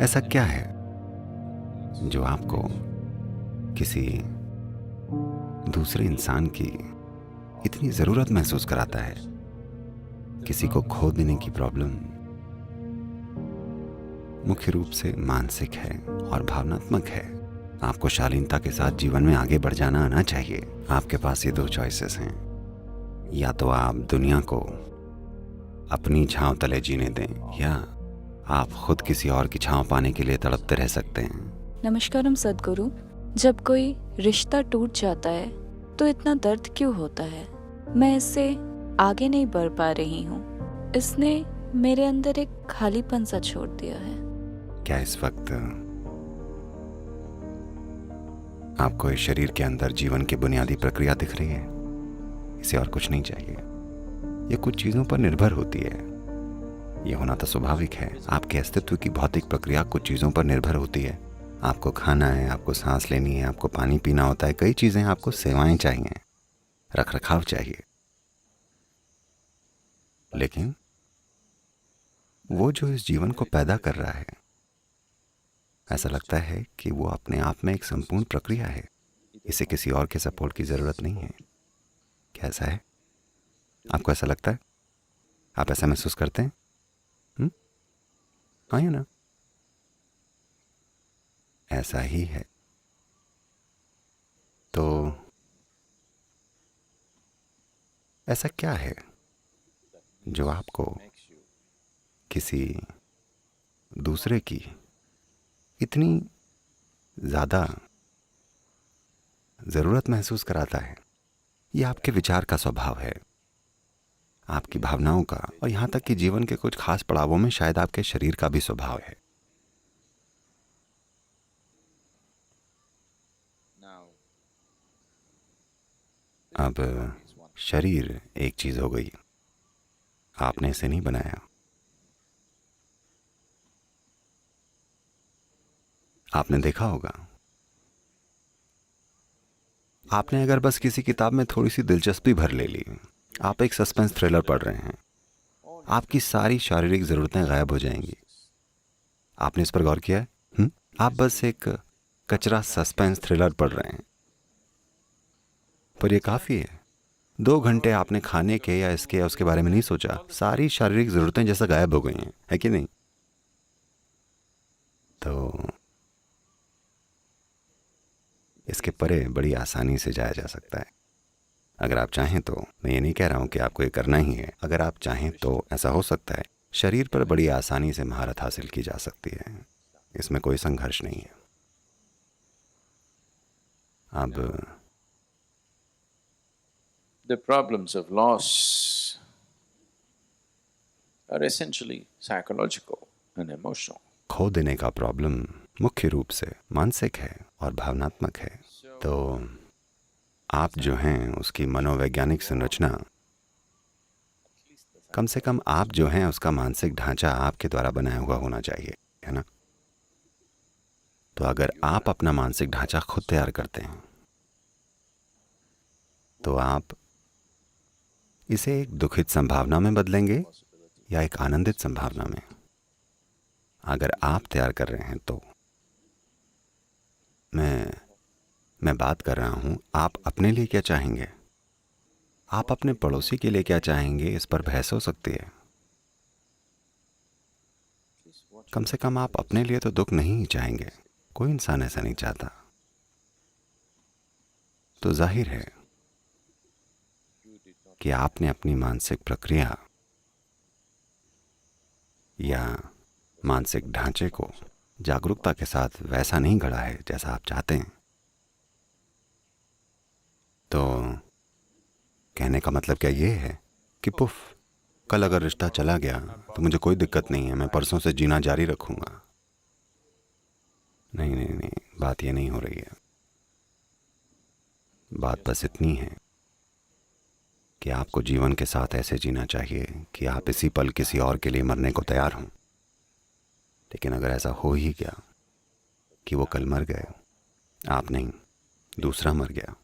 ऐसा क्या है जो आपको किसी दूसरे इंसान की इतनी ज़रूरत महसूस कराता है? किसी को खो देने की प्रॉब्लम मुख्य रूप से मानसिक है और भावनात्मक है। आपको शालीनता के साथ जीवन में आगे बढ़ जाना आना चाहिए। आपके पास ये दो चॉइसेस हैं, या तो आप दुनिया को अपनी छांव तले जीने दें, या आप खुद किसी और की छांव पाने के लिए तड़पते रह सकते हैं। नमस्कारम सद्गुरु। जब कोई रिश्ता टूट जाता है तो इतना दर्द क्यों होता है? मैं इससे आगे नहीं बढ़ पा रही हूँ। इसने मेरे अंदर एक खालीपन सा छोड़ दिया है। क्या इस वक्त आपको इस शरीर के अंदर जीवन की बुनियादी प्रक्रिया दिख रही है? इसे और कुछ नहीं चाहिए। ये कुछ चीज़ों पर निर्भर होती है। ये होना तो स्वाभाविक है। आपके अस्तित्व की भौतिक प्रक्रिया कुछ चीज़ों पर निर्भर होती है। आपको खाना है, आपको सांस लेनी है, आपको पानी पीना होता है, कई चीज़ें, आपको सेवाएं चाहिए, रख रखाव चाहिए। लेकिन वो जो इस जीवन को पैदा कर रहा है, ऐसा लगता है कि वो अपने आप में एक संपूर्ण प्रक्रिया है। इसे किसी और के सपोर्ट की ज़रूरत नहीं है। क्या ऐसा है? आपको ऐसा लगता है? आप ऐसा महसूस करते हैं? हाँ या ना? ऐसा ही है। तो ऐसा क्या है जो आपको किसी दूसरे की इतनी ज़्यादा ज़रूरत महसूस कराता है? ये आपके विचार का स्वभाव है, आपकी भावनाओं का, और यहाँ तक कि जीवन के कुछ खास पड़ावों में शायद आपके शरीर का भी स्वभाव है। अब शरीर एक चीज़ हो गई, आपने इसे नहीं बनाया। आपने देखा होगा, आपने अगर बस किसी किताब में थोड़ी सी दिलचस्पी भर ले ली, आप एक सस्पेंस थ्रिलर पढ़ रहे हैं, आपकी सारी शारीरिक ज़रूरतें गायब हो जाएंगी। आपने इस पर गौर किया है? आप बस एक कचरा सस्पेंस थ्रिलर पढ़ रहे हैं, पर यह काफ़ी है। 2 घंटे आपने खाने के या इसके या उसके बारे में नहीं सोचा, सारी शारीरिक ज़रूरतें जैसा गायब हो गई हैं, है कि नहीं? तो इसके परे बड़ी आसानी से जाया जा सकता है, अगर आप चाहें तो। मैं ये नहीं कह रहा हूं कि आपको ये करना ही है। अगर आप चाहें तो ऐसा हो सकता है। शरीर पर बड़ी आसानी से महारत हासिल की जा सकती है, इसमें कोई संघर्ष नहीं है। अब The problems of loss are essentially psychological and emotional. खो देने का प्रॉब्लम मुख्य रूप से मानसिक है और भावनात्मक है। तो आप जो हैं उसकी मनोवैज्ञानिक संरचना, कम से कम आप जो हैं उसका मानसिक ढांचा आपके द्वारा बनाया हुआ होना चाहिए, है ना? तो अगर आप अपना मानसिक ढांचा खुद तैयार करते हैं तो आप इसे एक दुखित संभावना में बदलेंगे या एक आनंदित संभावना में। अगर आप तैयार कर रहे हैं तो मैं बात कर रहा हूं, आप अपने लिए क्या चाहेंगे, आप अपने पड़ोसी के लिए क्या चाहेंगे, इस पर बहस हो सकती है। कम से कम आप अपने लिए तो दुख नहीं चाहेंगे। कोई इंसान ऐसा नहीं चाहता। तो जाहिर है कि आपने अपनी मानसिक प्रक्रिया या मानसिक ढांचे को जागरूकता के साथ वैसा नहीं गढ़ा है जैसा आप चाहते हैं। तो कहने का मतलब क्या ये है कि पुफ, कल अगर रिश्ता चला गया तो मुझे कोई दिक्कत नहीं है, मैं परसों से जीना जारी रखूंगा? नहीं नहीं नहीं, बात ये नहीं हो रही है। बात बस इतनी है कि आपको जीवन के साथ ऐसे जीना चाहिए कि आप इसी पल किसी और के लिए मरने को तैयार हों। लेकिन अगर ऐसा हो ही गया कि वो कल मर गए, आप नहीं, दूसरा मर गया,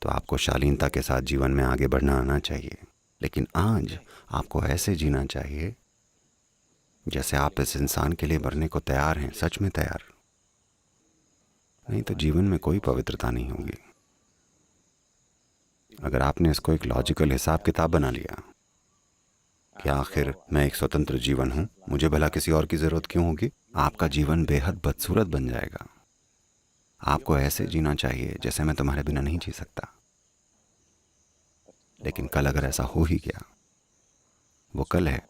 तो आपको शालीनता के साथ जीवन में आगे बढ़ना आना चाहिए। लेकिन आज आपको ऐसे जीना चाहिए जैसे आप इस इंसान के लिए मरने को तैयार हैं, सच में तैयार, नहीं तो जीवन में कोई पवित्रता नहीं होगी। अगर आपने इसको एक लॉजिकल हिसाब किताब बना लिया कि आखिर मैं एक स्वतंत्र जीवन हूं, मुझे भला किसी और की जरूरत क्यों होगी, आपका जीवन बेहद बदसूरत बन जाएगा। आपको ऐसे जीना चाहिए जैसे मैं तुम्हारे बिना नहीं जी सकता। लेकिन कल अगर ऐसा हो ही गया, वो कल है,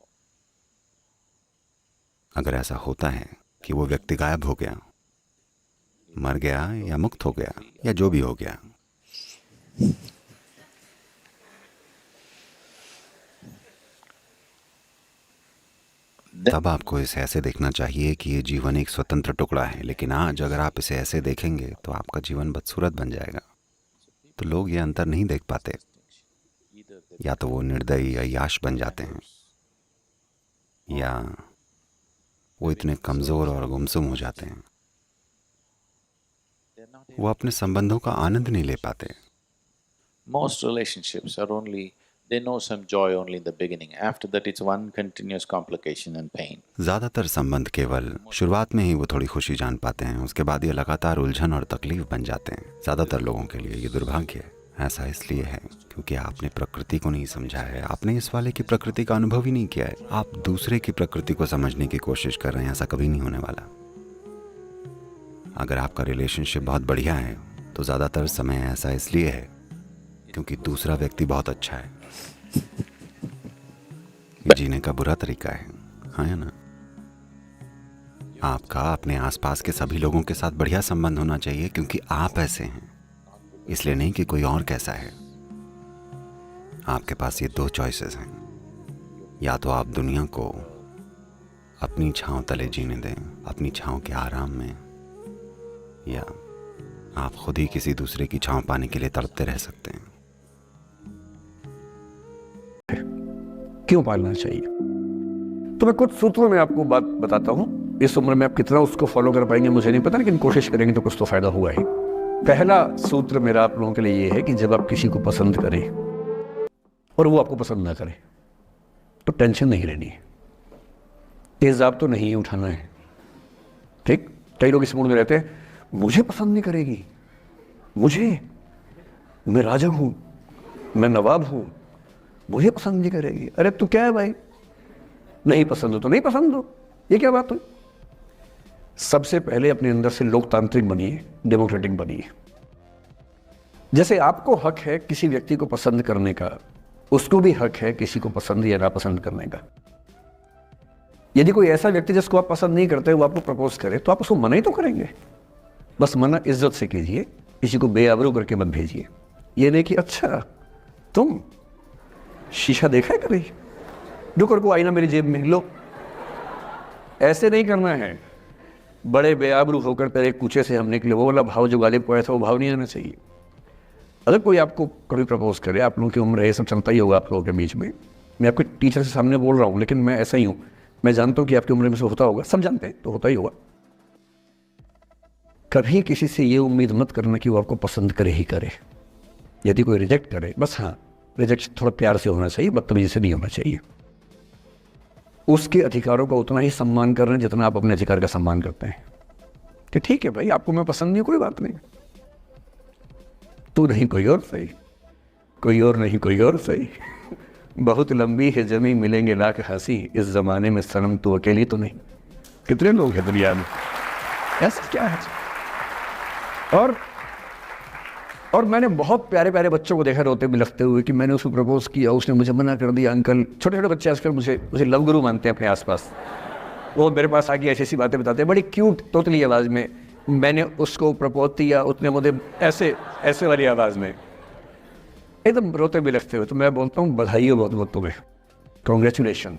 अगर ऐसा होता है कि वो व्यक्ति गायब हो गया, मर गया या मुक्त हो गया या जो भी हो गया, तब आपको इसे ऐसे देखना चाहिए कि ये जीवन एक स्वतंत्र टुकड़ा है। लेकिन आज अगर आप इसे ऐसे देखेंगे तो आपका जीवन बदसूरत बन जाएगा। तो लोग ये अंतर नहीं देख पाते, या तो वो निर्दयी या याश बन जाते हैं, या वो इतने कमजोर और गुमसुम हो जाते हैं, वो अपने संबंधों का आनंद नहीं ले पाते। Most relationships are only, they know some joy only in the beginning. After that, it's one continuous complication and pain. ज्यादातर संबंध केवल शुरुआत में ही वो थोड़ी खुशी जान पाते हैं, उसके बाद ये लगातार उलझन और तकलीफ बन जाते हैं। ज्यादातर लोगों के लिए ये दुर्भाग्य है। ऐसा इसलिए है क्योंकि आपने प्रकृति को नहीं समझा है, आपने इस वाले की प्रकृति का अनुभव ही नहीं किया है। आप दूसरे की प्रकृति को समझने की कोशिश कर रहे हैं, ऐसा कभी नहीं होने वाला। अगर आपका रिलेशनशिप बहुत बढ़िया है तो ज्यादातर समय ऐसा इसलिए है क्योंकि दूसरा व्यक्ति बहुत अच्छा है। जीने का बुरा तरीका है, हाँ या ना? आपका अपने आसपास के सभी लोगों के साथ बढ़िया संबंध होना चाहिए क्योंकि आप ऐसे हैं, इसलिए नहीं कि कोई और कैसा है। आपके पास ये दो चॉइसेस हैं, या तो आप दुनिया को अपनी छांव तले जीने दें, अपनी छांव के आराम में, या आप खुद ही किसी दूसरे की छांव पाने के लिए तड़पते रह सकते हैं। क्यों पालना चाहिए? तो मैं कुछ सूत्रों में आपको बात बताता हूं। इस उम्र में आप कितना उसको फॉलो कर पाएंगे मुझे नहीं पता, लेकिन कोशिश करेंगे तो कुछ तो फायदा हुआ ही। पहला सूत्र मेरा आप लोगों के लिए ये है कि जब आप किसी को पसंद करें और वो आपको पसंद ना करे तो टेंशन नहीं लेनी है, तेजाब तो नहीं उठाना है। ठीक, कई लोग इस मूड में रहते हैं, मुझे पसंद नहीं करेगी, मैं राजा हूं, मैं नवाब हूं, मुझे पसंद नहीं करेगी। अरे तू क्या है भाई, नहीं पसंद हो तो नहीं पसंद हो, ये क्या बात हुई? सबसे पहले अपने अंदर से लोकतांत्रिक बनिए, डेमोक्रेटिक बनिए। जैसे आपको हक है किसी व्यक्ति को पसंद करने का, उसको भी हक है किसी को पसंद या नापसंद करने का। यदि कोई ऐसा व्यक्ति जिसको आप पसंद नहीं करते वो आपको प्रपोज करे तो आप उसको मना ही तो करेंगे। बस मना इज्जत से कीजिए, किसी को बेआबरू करके मत भेजिए। ये नहीं कि अच्छा तुम शीशा देखा है कभी, रुको रुको आईना मेरी जेब में लो, ऐसे नहीं करना है। बड़े बेआबरू होकर तेरे कूचे से हम निकले, वो वाला भाव जो गालिब को आया था वो भाव नहीं आना चाहिए। अगर कोई आपको कभी प्रपोज करे, आप लोगों की उम्र है, ये सब चलता ही होगा आप लोगों के बीच में। मैं आपके टीचर से सामने बोल रहा हूँ, लेकिन मैं ऐसा ही हूँ, मैं जानता हूँ कि आपकी उम्र में से होता होगा, सब जानते हैं तो होता ही होगा। कभी किसी से ये उम्मीद मत करना कि वो आपको पसंद करे ही करे। यदि कोई रिजेक्ट करे, बस हाँ रिजेक्शन थोड़ा प्यार से होना चाहिए, बदतमीजी से नहीं होना चाहिए। उसके अधिकारों का उतना ही सम्मान कर रहे हैं जितना आप अपने अधिकार का सम्मान करते हैं। कि ठीक है भाई, आपको मैं पसंद नहीं, कोई बात नहीं, तू नहीं कोई और सही, कोई और नहीं कोई और सही, बहुत लंबी है जमी मिलेंगे लाख हंसी, इस जमाने में सनम तू अकेली तो नहीं। कितने लोग हैं दुनिया में, ऐसा क्या है? और मैंने बहुत प्यारे प्यारे बच्चों को देखा रोते बिलखते हुए कि मैंने उसको प्रपोज किया, उसने मुझे मना कर दिया। अंकल, छोटे छोटे बच्चे आजकल मुझे लव गुरु मानते हैं अपने आसपास। वो मेरे पास आके ऐसी ऐसी बातें बताते हैं, बड़ी क्यूट तोतली आवाज़ में, मैंने उसको प्रपोज किया, उसने मुझे ऐसे वाली आवाज़ में एकदम रोते बिलखते हुए। तो मैं बोलता हूँ बधाई हो बहुत बहुत तुम्हें, कॉन्ग्रेचुलेशन।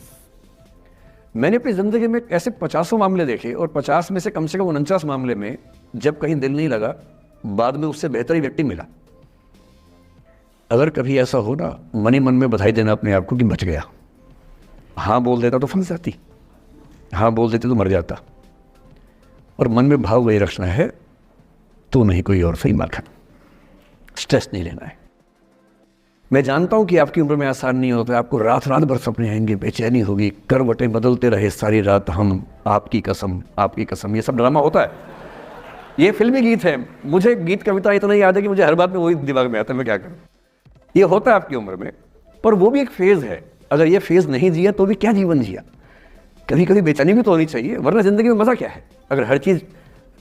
मैंने अपनी ज़िंदगी में ऐसे 50 मामले देखे और 50 में से कम 49 मामले में जब कहीं दिल नहीं लगा, बाद में उससे बेहतर ही व्यक्ति मिला। अगर कभी ऐसा हो ना, मन ही मन में बधाई देना अपने आप को कि बच गया। हाँ बोल देता तो फंस जाती, हाँ बोल देते तो मर जाता। और मन में भाव वही रखना है, तो नहीं कोई और सही मार खाना, स्ट्रेस नहीं लेना है। मैं जानता हूँ कि आपकी उम्र में आसान नहीं होता, आपको रात रात भर सपने आएंगे, बेचैनी होगी, करवटें बदलते रहे सारी रात हम, आपकी कसम, आपकी कसम, ये सब ड्रामा होता है। ये फिल्मी गीत है, मुझे गीत कविता इतना याद है कि मुझे हर बात में वही दिमाग में आता है, मैं क्या करूँ। ये होता है आपकी उम्र में, पर वो भी एक फेज़ है। अगर ये फेज़ नहीं जिया तो भी क्या जीवन जिया। कभी कभी बेचैनी भी तो होनी चाहिए, वरना ज़िंदगी में मज़ा क्या है। अगर हर चीज़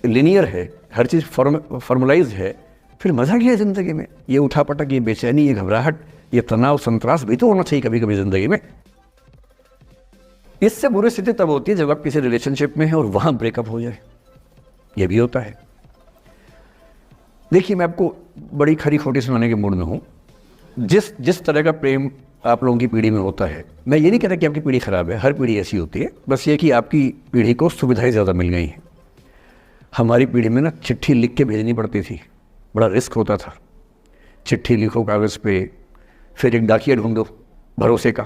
लीनियर है, हर चीज़ फॉर्मुलाइज है, फिर मज़ा क्या है ज़िंदगी में। ये उठापटक, ये बेचैनी, ये घबराहट, ये तनाव, संतरास भी तो होना चाहिए कभी कभी ज़िंदगी में। इससे बुरी स्थिति तब होती है जब आप किसी रिलेशनशिप में हैं और वहाँ ब्रेकअप हो जाए, ये भी होता है। देखिए, मैं आपको बड़ी खरी खोटी सुनाने के मूड में हूँ। जिस तरह का प्रेम आप लोगों की पीढ़ी में होता है, मैं ये नहीं कहता कि आपकी पीढ़ी ख़राब है, हर पीढ़ी ऐसी होती है, बस ये कि आपकी पीढ़ी को सुविधाएं ज़्यादा मिल गई हैं। हमारी पीढ़ी में ना चिट्ठी लिख के भेजनी पड़ती थी, बड़ा रिस्क होता था। चिट्ठी लिखो कागज़ पे, फिर एक डाकिया ढूंढो भरोसे का,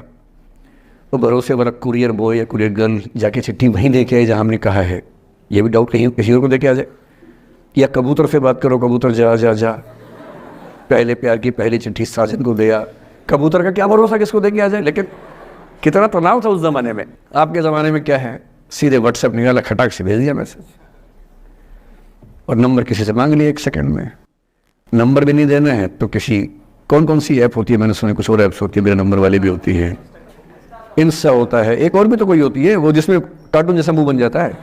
तो भरोसे वाला कुरियर बॉय या कुरियर गर्ल जाके चिट्ठी वहीं दे के आए जहाँ हमने कहा है। ये भी डाउट कहीं किसी और को दे के आ जाए। या कबूतर से बात करो, कबूतर जा जा जा, पहले प्यार की पहली चिट्ठी साजन को दिया। कबूतर का क्या भरोसा किसको दे के आ जाए। लेकिन कितना तनाव था उस ज़माने में। आपके ज़माने में क्या है, सीधे व्हाट्सएप निकाला, खटाक से भेज दिया मैसेज, और नंबर किसी से मांग लिया 1 सेकंड में। नंबर भी नहीं देना है तो किसी, कौन सी ऐप होती है, मैंने सुना कुछ और ऐप्स होती है, मेरा नंबर वाली भी होती है, इंस्टा होता है, एक और भी तो कोई होती है वो जिसमें कार्टून जैसा मुंह बन जाता है,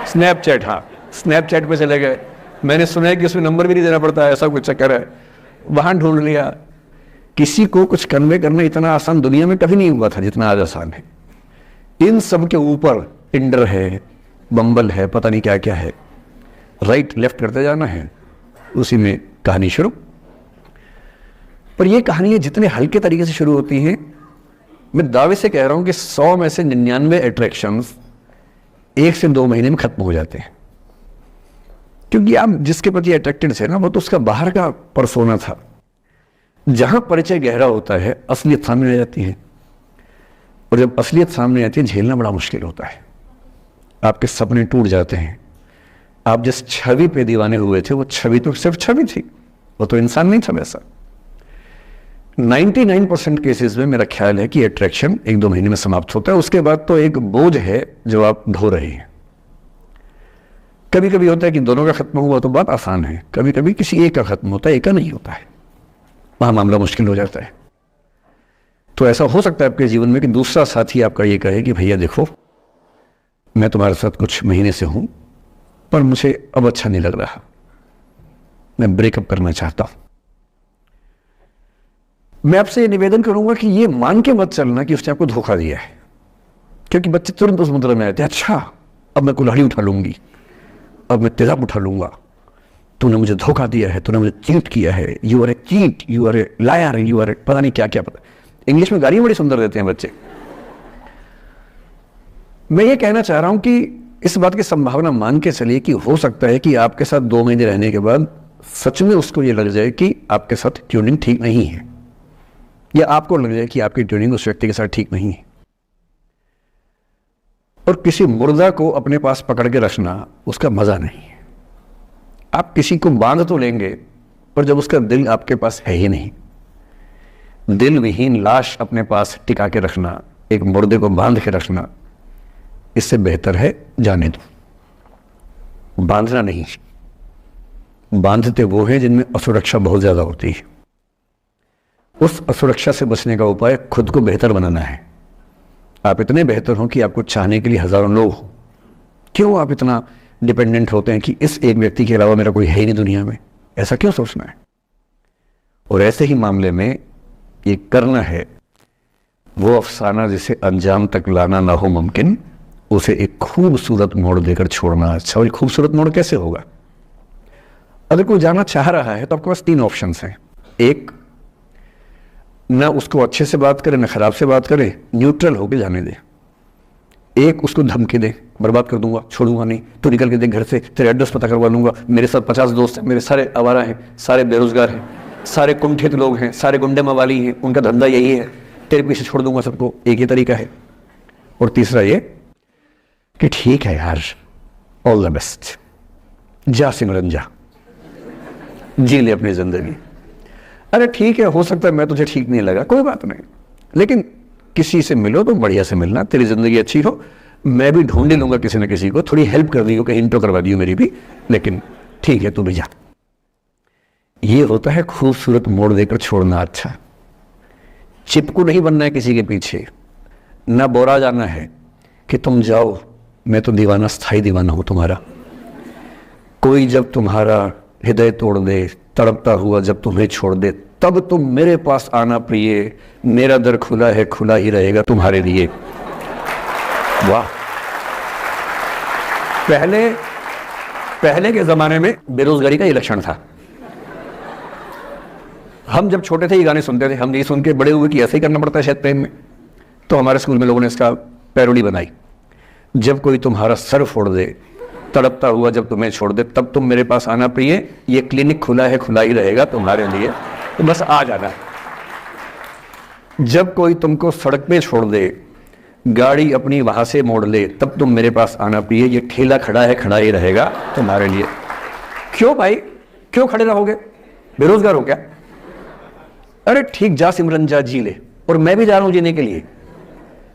स्नैपचैट। हाँ, स्नैपचैट पे चले गए, मैंने सुना है कि उसमें नंबर भी नहीं देना पड़ता है, ऐसा कुछ चक्कर है, वहाँ ढूंढ लिया। किसी को कुछ कन्वे करना इतना आसान दुनिया में कभी नहीं हुआ था जितना आज आसान है। इन सब के ऊपर टिंडर है, बम्बल है, पता नहीं क्या क्या है, राइट लेफ्ट करते जाना है, उसी में कहानी शुरू। पर ये कहानियाँ जितने हल्के तरीके से शुरू होती हैं, मैं दावे से कह रहा हूँ कि 100 में से 99 अट्रैक्शंस 1 से 2 महीने में खत्म हो जाते हैं। क्योंकि आप जिसके प्रति अट्रैक्टेड थे ना, वो तो उसका बाहर का परसोना था। जहां परिचय गहरा होता है, असलियत सामने आ जाती है, और जब असलियत सामने आती है, झेलना बड़ा मुश्किल होता है। आपके सपने टूट जाते हैं। आप जिस छवि पे दीवाने हुए थे, वो छवि तो सिर्फ छवि थी, वो तो इंसान नहीं था वैसा। 99% केसेस में मेरा ख्याल है कि अट्रैक्शन 1-2 महीने में समाप्त होता है। उसके बाद तो एक बोझ है जो आप ढो रहे हैं। कभी कभी होता है कि दोनों का खत्म हुआ तो बात आसान है, कभी कभी किसी एक का खत्म होता है, एक का नहीं होता है, वहां मामला मुश्किल हो जाता है। तो ऐसा हो सकता है आपके जीवन में कि दूसरा साथी आपका ये कहे कि भैया देखो, मैं तुम्हारे साथ कुछ महीने से हूं, पर मुझे अब अच्छा नहीं लग रहा, मैं ब्रेकअप करना चाहता हूं। मैं आपसे ये निवेदन करूंगा कि ये मान के मत चलना कि उसने आपको धोखा दिया है, क्योंकि बच्चे तुरंत उस मुद्रा में आते हैं, अच्छा अब मैं कुल्हाड़ी उठा लूंगी, अब मैं तेजाब उठा लूंगा, तूने मुझे धोखा दिया है, तूने मुझे चीट किया है, you are a cheat, you are a liar, you are a पता नहीं क्या क्या। पता इंग्लिश में गालियां बड़ी सुंदर देते हैं बच्चे। मैं ये कहना चाह रहा हूं कि इस बात की संभावना मान के चलिए कि हो सकता है कि आपके साथ 2 महीने रहने के बाद सच में उसको ये लग जाए कि आपके साथ ट्यूनिंग ठीक नहीं है, या आपको लग जाए कि आपकी ट्यूनिंग उस व्यक्ति के साथ ठीक नहीं है। और किसी मुर्दा को अपने पास पकड़ के रखना उसका मजा नहीं है। आप किसी को बांध तो लेंगे, पर जब उसका दिल आपके पास है ही नहीं, दिल विहीन लाश अपने पास टिका के रखना, एक मुर्दे को बांध के रखना, इससे बेहतर है जाने दो। बांधना नहीं, बांधते वो हैं जिनमें असुरक्षा बहुत ज्यादा होती है। उस असुरक्षा से बचने का उपाय खुद को बेहतर बनाना है। आप इतने बेहतर हो कि आपको चाहने के लिए हजारों लोग हो। क्यों आप इतना डिपेंडेंट होते हैं कि इस एक व्यक्ति के अलावा मेरा कोई है ही नहीं दुनिया में, ऐसा क्यों सोचना है। और ऐसे ही मामले में ये करना है वो अफसाना जिसे अंजाम तक लाना ना हो मुमकिन, उसे एक खूबसूरत मोड़ देकर छोड़ना अच्छा। और खूबसूरत मोड़ कैसे होगा? अगर कोई जाना चाह रहा है तो आपके पास 3 ऑप्शंस हैं। एक, ना उसको अच्छे से बात करे ना खराब से बात करे, न्यूट्रल होके जाने दे। एक, उसको धमकी दे, बर्बाद कर दूंगा, छोड़ूंगा नहीं, तो निकल के दे घर से, तेरे एड्रेस पता करवा लूंगा, मेरे साथ 50 दोस्त हैं, मेरे सारे आवारा हैं, सारे बेरोजगार हैं, सारे कुंठित लोग हैं, सारे गुंडे मवाली हैं, उनका धंधा यही है, तेरे पीछे छोड़ दूंगा सबको। एक ये तरीका है। और तीसरा ये कि ठीक है यार, ऑल द बेस्ट, जा सिमरन जा, जी ले अपनी जिंदगी। अरे ठीक है, हो सकता है मैं तुझे ठीक नहीं लगा, कोई बात नहीं, लेकिन किसी से मिलो तो बढ़िया से मिलना, तेरी जिंदगी अच्छी हो। मैं भी ढूंढ ही लूंगा किसी न किसी को, थोड़ी हेल्प कर दी हो, कहीं इंट्रो करवा दी हो मेरी भी, लेकिन ठीक है तू भी जा। ये होता है खूबसूरत मोड़ देकर छोड़ना। अच्छा, चिपकू नहीं बनना है किसी के पीछे, ना बोरा जाना है कि तुम जाओ, मैं तो दीवाना, स्थाई दीवाना हूं तुम्हारा। कोई जब तुम्हारा हृदय तोड़ दे, तड़पता हुआ जब तुम्हें छोड़ दे, तब तुम मेरे पास आना प्रिय, मेरा दर खुला है, खुला ही रहेगा तुम्हारे लिए। वाह। पहले के जमाने में बेरोजगारी का ये लक्षण था। हम जब छोटे थे ये गाने सुनते थे, हम नहीं सुन के बड़े हुए कि ऐसे ही करना पड़ता है शायद प्रेम में, तो हमारे स्कूल में लोगों ने इसका पैरोडी बनाई। जब कोई तुम्हारा सर फोड़ दे, तड़पता हुआ जब तुम्हें छोड़ दे, तब तुम मेरे पास आना प्रिय, ये क्लिनिक खुला है, खुला ही रहेगा तुम्हारे लिए, तो बस आ जाना। जब कोई तुमको सड़क पे छोड़ दे, गाड़ी अपनी वहां से मोड़ ले, तब तुम मेरे पास आना प्रिय, ये ठेला खड़ा है, खड़ा ही रहेगा तुम्हारे लिए। क्यों भाई, क्यों खड़े रहोगे, बेरोजगार हो क्या? अरे ठीक, जा सिमरन जा, जी ले, और मैं भी जा रहा हूं जीने के लिए।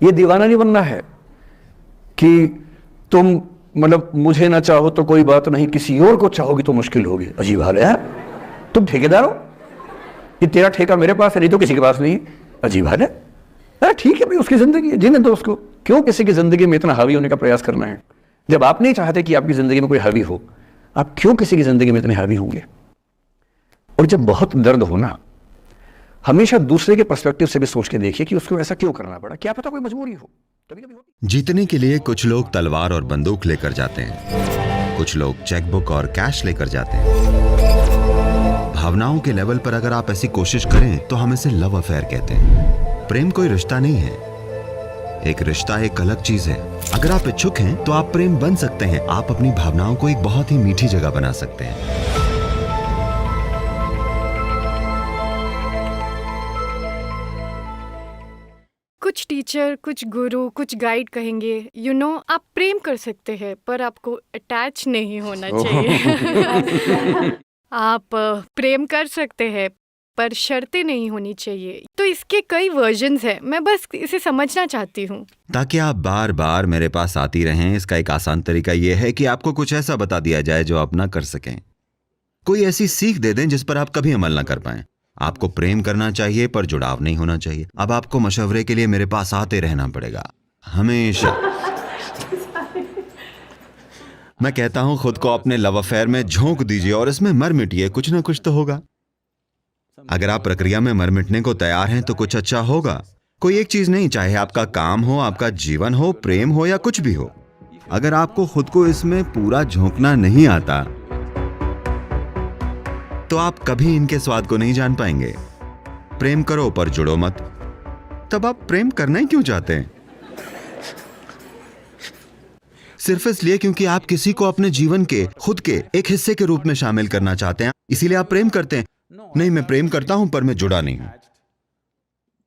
ये दीवाना नहीं बनना है कि तुम मतलब मुझे ना चाहो तो कोई बात नहीं, किसी और को चाहोगी तो मुश्किल होगी। अजीब हाल है यार, तुम ठेकेदार हो, ये तेरा ठेका मेरे पास है, नहीं तो किसी के पास नहीं है। अजीब हाल है। अरे ठीक है भाई, उसकी जिंदगी है, जीने दो उसको, क्यों किसी की जिंदगी में इतना हावी होने का प्रयास करना है? जब आप नहीं चाहते कि आपकी जिंदगी में कोई हावी हो, आप क्यों किसी की जिंदगी में इतने हावी होंगे? और जब बहुत दर्द हो ना, हमेशा दूसरे के पर्सपेक्टिव से भी सोच के देखिए कि उसको ऐसा क्यों करना पड़ा, क्या पता कोई मजबूरी हो, कभी कभी होती। जीतने के लिए कुछ लोग तलवार और बंदूक लेकर जाते हैं, कुछ लोग चेकबुक और कैश लेकर जाते हैं। भावनाओं के लेवल पर अगर आप ऐसी कोशिश करें तो हम इसे लव अफेयर कहते हैं। प्रेम कोई रिश्ता नहीं है, एक रिश्ता एक अलग चीज है। अगर आप इच्छुक हैं तो आप प्रेम बन सकते हैं, आप अपनी भावनाओं को एक बहुत ही मीठी जगह बना सकते हैं। कुछ टीचर, कुछ गुरु, कुछ गाइड कहेंगे आप प्रेम कर सकते हैं पर आपको अटैच नहीं होना चाहिए। आप प्रेम कर सकते हैं पर शर्तें नहीं होनी चाहिए। तो इसके कई वर्जन्स हैं, मैं बस इसे समझना चाहती हूँ। ताकि आप बार बार मेरे पास आती रहें, इसका एक आसान तरीका यह है कि आपको कुछ ऐसा बता दिया जाए जो आप ना कर सकें। कोई ऐसी सीख दे दें जिस पर आप कभी अमल ना कर पाएं। आपको प्रेम करना चाहिए पर जुड़ाव नहीं होना चाहिए। अब आपको मशवरे के लिए मेरे पास आते रहना पड़ेगा हमेशा। मैं कहता हूं खुद को अपने लव अफेयर में झोंक दीजिए और इसमें मर मिटिए, कुछ ना कुछ तो होगा। अगर आप प्रक्रिया में मर मिटने को तैयार हैं तो कुछ अच्छा होगा। कोई एक चीज नहीं, चाहे आपका काम हो, आपका जीवन हो, प्रेम हो या कुछ भी हो। अगर आपको खुद को इसमें पूरा झोंकना नहीं आता तो आप कभी इनके स्वाद को नहीं जान पाएंगे। प्रेम करो पर जुड़ो मत। तब आप प्रेम करना ही क्यों चाहते हैं? सिर्फ इसलिए क्योंकि आप किसी को अपने जीवन के, खुद के एक हिस्से के रूप में शामिल करना चाहते हैं, इसीलिए आप प्रेम करते हैं। नहीं, मैं प्रेम करता हूं पर मैं जुड़ा नहीं हूं।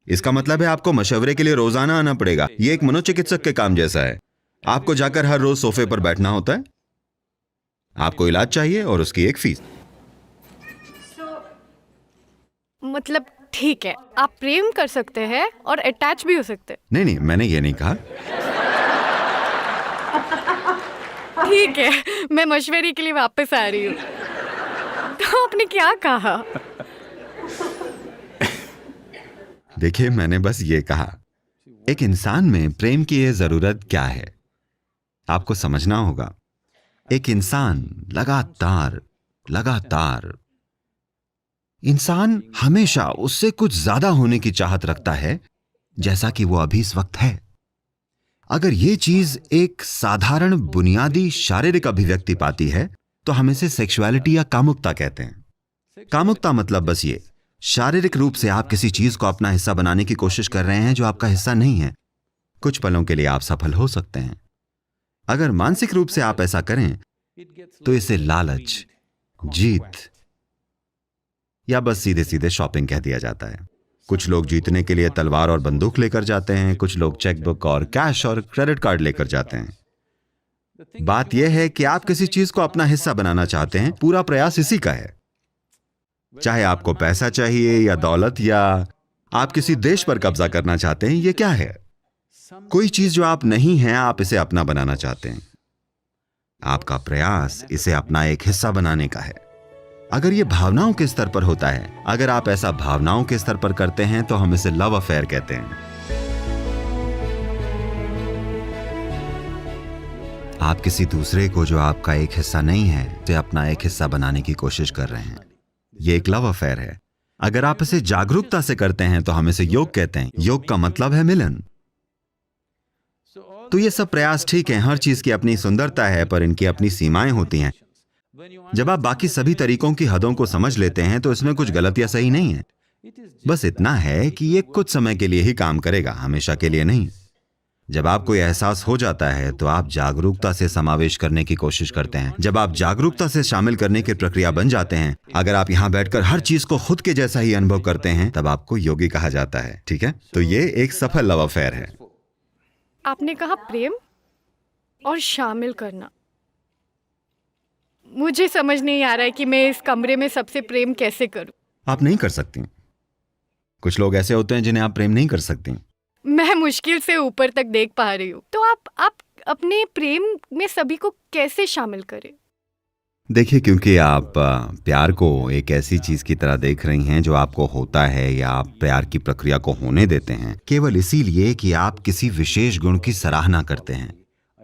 इसका मतलब है आपको मशवरे के लिए रोजाना आना पड़ेगा। यह एक मनोचिकित्सक के काम जैसा है। आपको जाकर हर रोज सोफे पर बैठना होता है। आपको इलाज चाहिए और उसकी एक फीस। मतलब ठीक है, आप प्रेम कर सकते हैं और अटैच भी हो सकते हैं। नहीं नहीं, मैंने ये नहीं कहा। ठीक है, मैं मशवरे के लिए वापस आ रही हूँ। तो आपने क्या कहा? देखिए, मैंने बस ये कहा, एक इंसान में प्रेम की ये जरूरत क्या है आपको समझना होगा। एक इंसान लगातार इंसान हमेशा उससे कुछ ज्यादा होने की चाहत रखता है जैसा कि वो अभी इस वक्त है। अगर ये चीज एक साधारण बुनियादी शारीरिक अभिव्यक्ति पाती है तो हम इसे सेक्सुअलिटी या कामुकता कहते हैं। कामुकता मतलब बस ये, शारीरिक रूप से आप किसी चीज को अपना हिस्सा बनाने की कोशिश कर रहे हैं जो आपका हिस्सा नहीं है। कुछ पलों के लिए आप सफल हो सकते हैं। अगर मानसिक रूप से आप ऐसा करें तो इसे लालच, जीत या बस सीधे सीधे शॉपिंग कह दिया जाता है। कुछ लोग जीतने के लिए तलवार और बंदूक लेकर जाते हैं, कुछ लोग चेकबुक और कैश और क्रेडिट कार्ड लेकर जाते हैं। बात यह है कि आप किसी चीज को अपना हिस्सा बनाना चाहते हैं, पूरा प्रयास इसी का है। चाहे आपको पैसा चाहिए या दौलत, या आप किसी देश पर कब्जा करना चाहते हैं, ये क्या है? कोई चीज जो आप नहीं हैं, आप इसे अपना बनाना चाहते हैं। आपका प्रयास इसे अपना एक हिस्सा बनाने का है। अगर ये भावनाओं के स्तर पर होता है, अगर आप ऐसा भावनाओं के स्तर पर करते हैं, तो हम इसे लव अफेयर कहते हैं। आप किसी दूसरे को जो आपका एक हिस्सा नहीं है, उसे अपना एक हिस्सा बनाने की कोशिश कर रहे हैं। ये एक लव अफेयर है। अगर आप इसे जागरूकता से करते हैं, तो हम इसे योग कहते हैं। योग का मतलब है मिलन। तो ये सब प्रयास ठीक है, हर चीज की अपनी सुंदरता है, पर इनकी अपनी सीमाएं होती हैं। जब आप बाकी सभी तरीकों की हदों को समझ लेते हैं, तो इसमें कुछ गलत या सही नहीं है। बस इतना है कि ये कुछ समय के लिए ही काम करेगा, हमेशा के लिए नहीं। जब आपको यह एहसास हो जाता है, तो आप जागरूकता से समावेश करने की कोशिश करते हैं। जब आप जागरूकता से शामिल करने की प्रक्रिया बन जाते हैं, अगर आप यहां बैठकर हर चीज को खुद के जैसा ही अनुभव करते हैं, तब आपको योगी कहा जाता है। ठीक है, तो ये एक सफल लव अफेयर है। आपने कहा प्रेम और शामिल करना। मुझे समझ नहीं आ रहा है कि मैं इस कमरे में सबसे प्रेम कैसे करूं। आप नहीं कर सकती। कुछ लोग ऐसे होते हैं जिन्हें आप प्रेम नहीं कर सकती। मैं मुश्किल से ऊपर तक देख पा रही हूँ। तो आप अपने प्रेम में सभी को कैसे शामिल करें? देखिए, क्योंकि आप प्यार को एक ऐसी चीज की तरह देख रही हैं जो आपको होता है, या आप प्यार की प्रक्रिया को होने देते हैं केवल इसीलिए कि आप किसी विशेष गुण की सराहना करते हैं।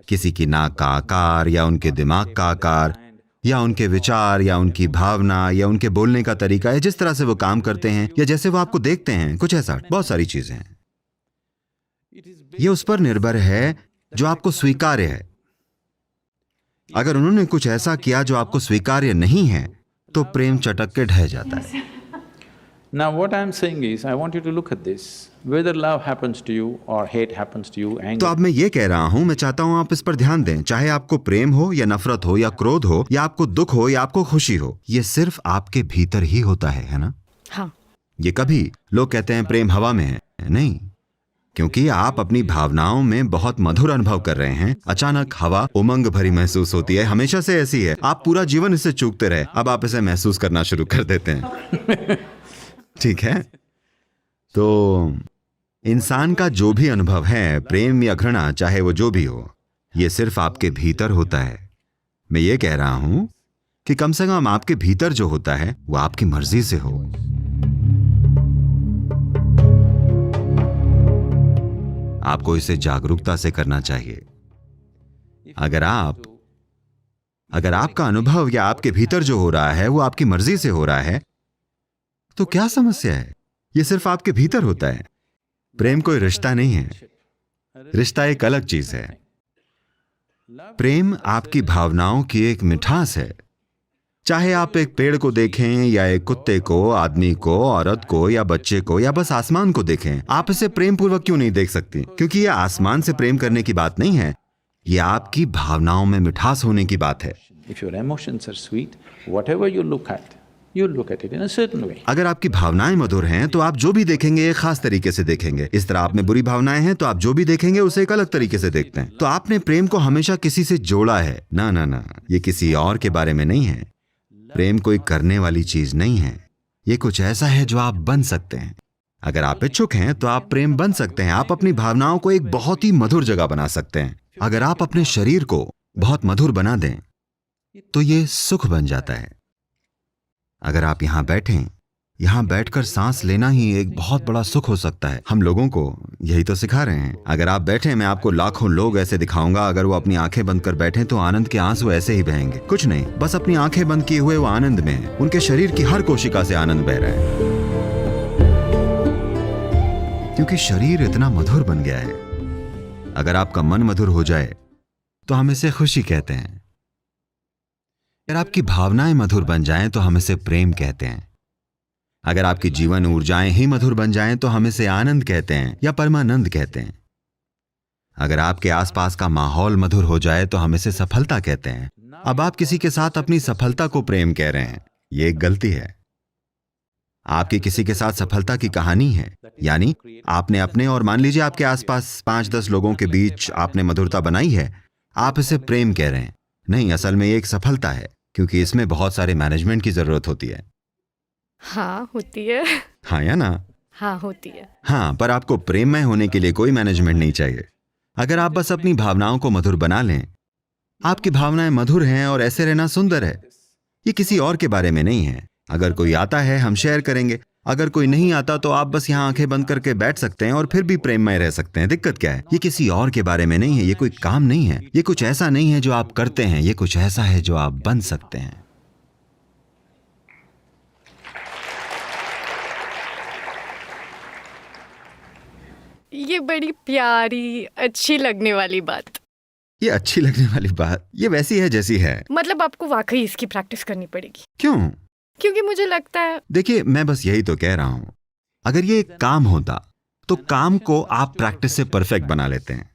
किसी की नाक का आकार, या उनके दिमाग का आकार, या उनके विचार, या उनकी भावना, या उनके बोलने का तरीका, या जिस तरह से वो काम करते हैं, या जैसे वो आपको देखते हैं, कुछ ऐसा। बहुत सारी चीजें हैं। ये उस पर निर्भर है जो आपको स्वीकार्य है। अगर उन्होंने कुछ ऐसा किया जो आपको स्वीकार्य नहीं है, तो प्रेम चटक के ढह जाता है। Now what I'm saying is, I want you to look at this. Whether love happens to you or hate happens to you, तो anger… अब मैं ये कह रहा हूं, मैं चाहता हूं आप इस पर ध्यान दें। चाहे आपको प्रेम हो, या नफरत हो, या क्रोध हो, या आपको दुख हो, या आपको खुशी हो, ये सिर्फ आपके भीतर ही होता है ना? हाँ। ये कभी लोग कहते हैं प्रेम हवा में है, नहीं, क्योंकि आप अपनी भावनाओं में बहुत मधुर अनुभव कर रहे हैं। अचानक हवा उमंग भरी महसूस होती है, हमेशा से ऐसी है। आप पूरा जीवन इसे चूकते रहे, अब आप इसे महसूस करना शुरू कर देते हैं। ठीक है, तो इंसान का जो भी अनुभव है, प्रेम या घृणा, चाहे वो जो भी हो, ये सिर्फ आपके भीतर होता है। मैं ये कह रहा हूं कि कम से कम आपके भीतर जो होता है वो आपकी मर्जी से हो। आपको इसे जागरूकता से करना चाहिए। अगर आपका अनुभव या आपके भीतर जो हो रहा है वो आपकी मर्जी से हो रहा है, तो क्या समस्या है? ये सिर्फ आपके भीतर होता है। प्रेम कोई रिश्ता नहीं है, रिश्ता एक अलग चीज है। प्रेम आपकी भावनाओं की एक मिठास है। चाहे आप एक पेड़ को देखें, या एक कुत्ते को, आदमी को, औरत को, या बच्चे को, या बस आसमान को देखें, आप इसे प्रेम पूर्वक क्यों नहीं देख सकती? क्योंकि यह आसमान से प्रेम करने की बात नहीं है, यह आपकी भावनाओं में मिठास होने की बात है। If your emotions are sweet, whatever you look at it in a certain way. अगर आपकी भावनाएं मधुर हैं, तो आप जो भी देखेंगे एक खास तरीके से देखेंगे। इस तरह आप में बुरी भावनाएं हैं, तो आप जो भी देखेंगे उसे एक अलग तरीके से देखते हैं। तो आपने प्रेम को हमेशा किसी से जोड़ा है। ना ना ना, ये किसी और के बारे में नहीं है। प्रेम कोई करने वाली चीज नहीं है, ये कुछ ऐसा है जो आप बन सकते हैं। अगर आप इच्छुक हैं तो आप प्रेम बन सकते हैं। आप अपनी भावनाओं को एक बहुत ही मधुर जगह बना सकते हैं। अगर आप अपने शरीर को बहुत मधुर बना दें, तो ये सुख बन जाता है। अगर आप यहां बैठें, यहां बैठकर सांस लेना ही एक बहुत बड़ा सुख हो सकता है। हम लोगों को यही तो सिखा रहे हैं। अगर आप बैठें, मैं आपको लाखों लोग ऐसे दिखाऊंगा, अगर वो अपनी आंखें बंद कर बैठें तो आनंद के आंसू ऐसे ही बहेंगे। कुछ नहीं, बस अपनी आंखें बंद किए हुए वो आनंद में हैं। उनके शरीर की हर कोशिका से आनंद बह रहा है, क्योंकि शरीर इतना मधुर बन गया है। अगर आपका मन मधुर हो जाए तो हम इसे खुशी कहते हैं। अगर आपकी भावनाएं मधुर बन जाएं तो हम इसे प्रेम कहते हैं। अगर आपकी जीवन ऊर्जाएं ही मधुर बन जाएं तो हम इसे आनंद कहते हैं या परमानंद कहते हैं। अगर आपके आसपास का माहौल मधुर हो जाए तो हम इसे सफलता कहते हैं। अब आप किसी के साथ अपनी सफलता को प्रेम कह रहे हैं, ये एक गलती है। आपकी किसी के साथ सफलता की कहानी है, यानी आपने अपने और मान लीजिए आपके आसपास 5-10 लोगों के बीच आपने मधुरता बनाई है, आप इसे प्रेम कह रहे हैं। नहीं, असल में ये एक सफलता है, क्योंकि इसमें बहुत सारे मैनेजमेंट की जरूरत होती है। हाँ होती है। हाँ या ना? हाँ होती है। हाँ, पर आपको प्रेममय होने के लिए कोई मैनेजमेंट नहीं चाहिए। अगर आप बस अपनी भावनाओं को मधुर बना लें, आपकी भावनाएं मधुर हैं और ऐसे रहना सुंदर है। ये किसी और के बारे में नहीं है। अगर कोई आता है हम शेयर करेंगे, अगर कोई नहीं आता तो आप बस यहाँ आंखें बंद करके बैठ सकते हैं और फिर भी प्रेममय रह सकते हैं। दिक्कत क्या है? ये किसी और के बारे में नहीं है, ये कोई काम नहीं है, ये कुछ ऐसा नहीं है जो आप करते हैं, ये कुछ ऐसा है जो आप बन सकते हैं। ये बड़ी प्यारी अच्छी लगने वाली बात। ये अच्छी लगने वाली बात ये वैसी है जैसी है। मतलब आपको वाकई इसकी प्रैक्टिस करनी पड़ेगी। क्यों? क्योंकि मुझे लगता है देखिए, मैं बस यही तो कह रहा हूं, अगर ये एक काम होता तो काम को आप प्रैक्टिस से परफेक्ट बना लेते हैं।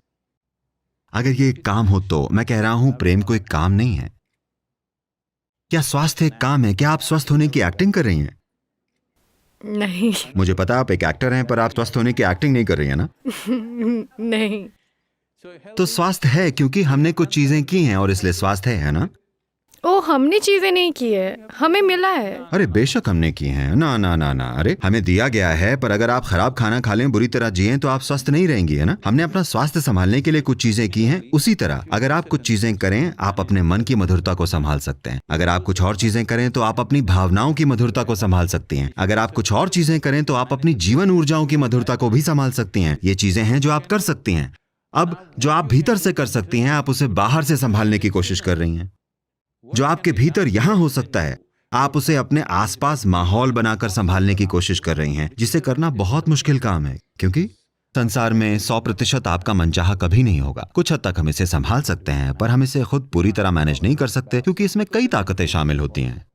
अगर ये एक काम हो तो मैं कह रहा हूं प्रेम कोई काम नहीं है। क्या स्वास्थ्य एक काम है? क्या आप स्वस्थ होने की एक्टिंग कर रही हैं? नहीं। मुझे पता आप एक एक्टर हैं, पर आप स्वस्थ होने की एक्टिंग नहीं कर रही हैं ना? नहीं। तो स्वास्थ्य है क्योंकि हमने कुछ चीजें की हैं और इसलिए स्वास्थ्य है ना? ओ, हमने चीजें नहीं की है, हमें मिला है। अरे बेशक हमने की हैं। ना ना ना ना, अरे हमें दिया गया है, पर अगर आप खराब खाना खा लें, बुरी तरह जिएं तो आप स्वस्थ नहीं रहेंगी, है ना? हमने अपना स्वास्थ्य संभालने के लिए कुछ चीजें की हैं। उसी तरह अगर आप कुछ चीजें करें, आप अपने मन की मधुरता को संभाल सकते हैं। अगर आप कुछ और चीजें करें तो आप अपनी भावनाओं की मधुरता को संभाल सकती हैं। अगर आप कुछ और चीजें करें तो आप अपनी जीवन ऊर्जाओं की मधुरता को भी संभाल सकती हैं। ये चीजें हैं जो आप कर सकती हैं। अब जो आप भीतर से कर सकती हैं, आप उसे बाहर से संभालने की कोशिश कर रही हैं। जो आपके भीतर यहां हो सकता है, आप उसे अपने आसपास माहौल बनाकर संभालने की कोशिश कर रही हैं, जिसे करना बहुत मुश्किल काम है, क्योंकि संसार में 100% आपका मनचाहा कभी नहीं होगा। कुछ हद तक हम इसे संभाल सकते हैं, पर हम इसे खुद पूरी तरह मैनेज नहीं कर सकते, क्योंकि इसमें कई ताकतें शामिल होती हैं।